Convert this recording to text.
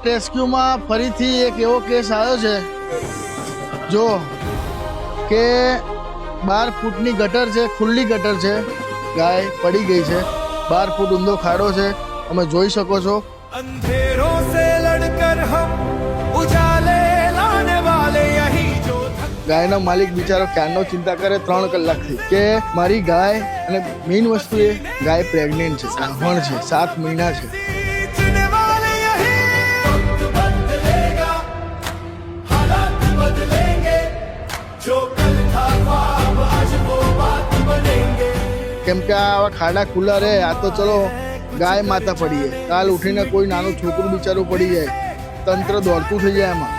રેસ્ક્યુમાં ફરીથી એક એવો કેસ આવ્યો છે જો કે 12 ફૂટની ગટર છે, ખુલ્લી ગટર છે, ગાય પડી ગઈ છે, 12 ફૂટ ઊંડો ખાડો છે, તમે જોઈ શકો છો। अंधेरों से लड़कर हम उजाले लाने वाले यही जो ગાયનો માલિક બિચારો ક્યારનો ચિંતા કરે 3 કલાકથી કે મારી ગાય, અને મેઇન વસ્તુ એ ગાય પ્રેગ્નેન્ટ છે, સાવણ છે, 7 મહિના છે। जीतने वाले यही वक्त बदलेगा हालात बदलेंगे जो कल था ख्वाब आज वो बात बनेंगे। કેમ કે આવા ખાડા ખુલ્લા રહે, આ તો ચલો ગાય માતા પડી જાય, કાલ ઉઠીને કોઈ નાનું છોકરું બિચારું પડી જાય, તંત્ર દોડતું થઈ જાય એમાં।